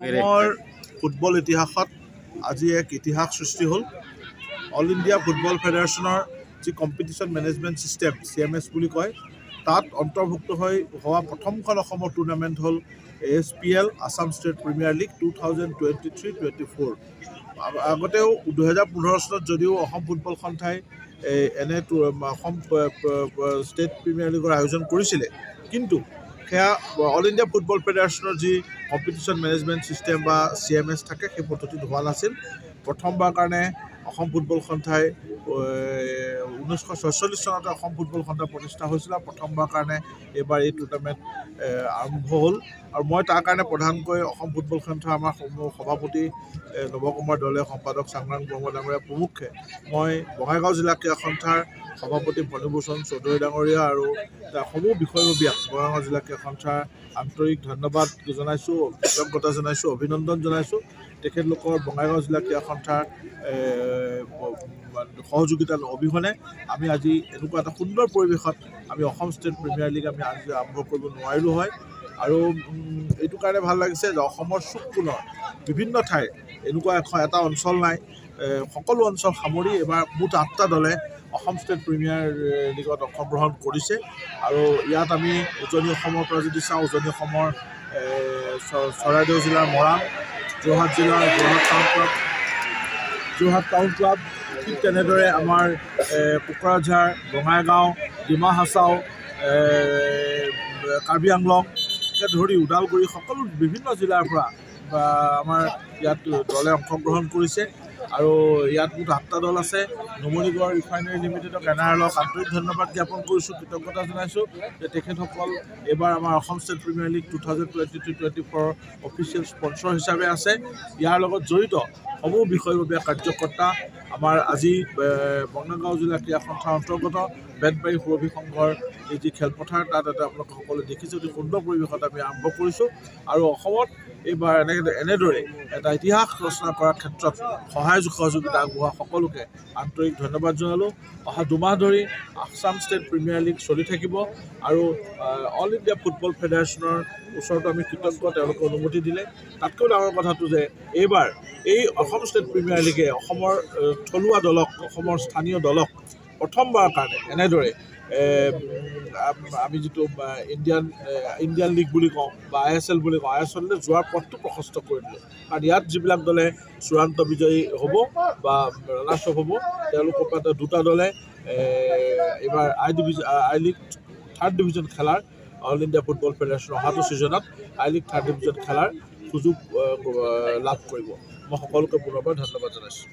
অসমৰ ফুটবল ইতিহাসত আজি এক ইতিহাস সৃষ্টি হ'ল। অল ইণ্ডিয়া ফুটবল ফেডাৰেশ্যনৰ যি কম্পিটিশ্যন মেনেজমেণ্ট ছিষ্টেম CMS বুলি কয়, তাত অন্তৰ্ভুক্ত হোৱা প্ৰথমখন অসমৰ টুৰ্ণামেণ্ট হ'ল ASPL Assam state premier league 2023-24। আগতেও 2015 চনত যদিও অসম ফুটবল সন্থাই এনে অসম ষ্টেট প্ৰিমিয়াৰ লীগৰ আয়োজন কৰিছিলে, কিন্তু সেয়া অল ইণ্ডিয়া ফুটবল ফেডাৰেশ্যনৰ যি কম্পিটিশ্যন মেনেজমেণ্ট ছিষ্টেম বা CMS থাকে, সেই পদ্ধতিত হোৱা নাছিল। প্ৰথমবাৰ কাৰণে অসম ফুটবল সন্থাই 1946 চনতে অসম ফুটবল সন্থা প্ৰতিষ্ঠা হৈছিল আৰু প্ৰথমবাৰ কাৰণে এইবাৰ এই টুৰ্ণামেণ্ট আৰম্ভ হ'ল। আৰু মই তাৰ কাৰণে প্ৰধানকৈ অসম ফুটবল সন্থা আমাৰ সভাপতি নৱকুমাৰ দলে, সম্পাদক চাংৰাং বৰ্মা ডাঙৰীয়া প্ৰমুখ্যে মই বঙাইগাঁও জিলা ক্ৰীড়া সন্থাৰ সভাপতি ভনীভূষণ চৌধুৰী ডাঙৰীয়া আৰু তাৰ সমূহ বিষয়ববীয়াক বঙাইগাঁও জিলা ক্ৰীড়া সন্থাৰ আন্তৰিক ধন্যবাদ জনাইছোঁ, কৃতজ্ঞতা জনাইছোঁ, অভিনন্দন জনাইছোঁ। তেখেতলোকৰ বঙাইগাঁও জিলা ক্ৰীড়া সন্থাৰ সহযোগিতা অবিহনে আমি আজি এনেকুৱা এটা সুন্দৰ পৰিৱেশত আমি অসম ষ্টেট প্ৰিমিয়াৰ লীগ আমি আজি আৰম্ভ কৰিব নোৱাৰিলোঁ হয়। আৰু এইটো কাৰণে ভাল লাগিছে যে অসমৰ চুককোণৰ বিভিন্ন ঠাইৰ এনেকুৱা এটা অঞ্চল নাই, সকলো অঞ্চল সামৰি এইবাৰ মুঠ 8টা দলে অসম ষ্টেট প্ৰিমিয়াৰ লীগত অংশগ্ৰহণ কৰিছে। আৰু ইয়াত আমি উজনি অসমৰ পৰা যদি চাওঁ, উজনি অসমৰ চৰাইদেউ জিলাৰ মৰাণ, যোৰহাট জিলাৰ যোৰহাট টাউন ক্লাব, ঠিক তেনেদৰে আমাৰ কোকৰাঝাৰ, বঙাইগাঁও, ডিমা হাছাও, কাৰ্বি আংলংকে ধৰি ওদালগুৰি সকলো বিভিন্ন জিলাৰ পৰা আমাৰ ইয়াত দলে অংশগ্ৰহণ কৰিছে। আৰু ইয়াত মুঠ 8টা দল আছে। নুমলীগড় ৰিফাইনেৰী লিমিটেডক NRLক আন্তৰিক ধন্যবাদ জ্ঞাপন কৰিছোঁ, কৃতজ্ঞতা জনাইছোঁ যে তেখেতসকল এইবাৰ আমাৰ Assam state premier league 2023-24 official sponsor হিচাপে আছে। ইয়াৰ লগত জড়িত সমূহ বিষয়ববীয়া কাৰ্যকৰ্তা আমাৰ আজি বঙাইগাঁও জিলা ক্ৰীড়া সন্থাৰ অন্তৰ্গত বেতবাৰী সুৰভি সংঘৰ এই যি খেলপথাৰ, তাত এটা আপোনালোকে সকলোৱে দেখিছোঁ, অতি সুন্দৰ পৰিৱেশত আমি আৰম্ভ কৰিছোঁ। আৰু অসমত এইবাৰ এনেদৰে এটা ইতিহাস ৰচনা কৰাৰ ক্ষেত্ৰত সহায় সহযোগিতা আগবঢ়োৱা সকলোকে আন্তৰিক ধন্যবাদ জনালোঁ। অহা 2 মাহ ধৰি আছাম ষ্টেট প্ৰিমিয়াৰ লীগ চলি থাকিব আৰু অল ইণ্ডিয়া ফুটবল ফেডাৰেশ্যনৰ ওচৰতো আমি কৃতজ্ঞ, তেওঁলোকে অনুমতি দিলে। তাতকৈ ডাঙৰ কথাটো যে এইবাৰ এই অসম ষ্টেট প্ৰিমিয়াৰ লীগে অসমৰ থলুৱা দলক, অসমৰ স্থানীয় দলক প্ৰথমবাৰৰ কাৰণে এনেদৰে আমি যিটো ইণ্ডিয়ান লীগ বুলি কওঁ বা ISL বুলি কওঁ, ISL যোৱাৰ পথটো প্ৰশস্ত কৰি দিলোঁ। কাৰণ ইয়াত যিবিলাক দলে চূড়ান্ত বিজয়ী হ'ব বা ৰানাৰ্ছ আপ হ'ব, তেওঁলোকৰ পৰা 2টা দলে এইবাৰ আই লীগ 3rd ডিভিজন খেলাৰ, অল ইণ্ডিয়া ফুটবল ফেডাৰেশ্যনৰ অহাটো ছিজনত আই লীগ 3rd ডিভিজন খেলাৰ সুযোগ লাভ কৰিব। মই সকলোকে পুনৰবাৰ ধন্যবাদ জনাইছোঁ।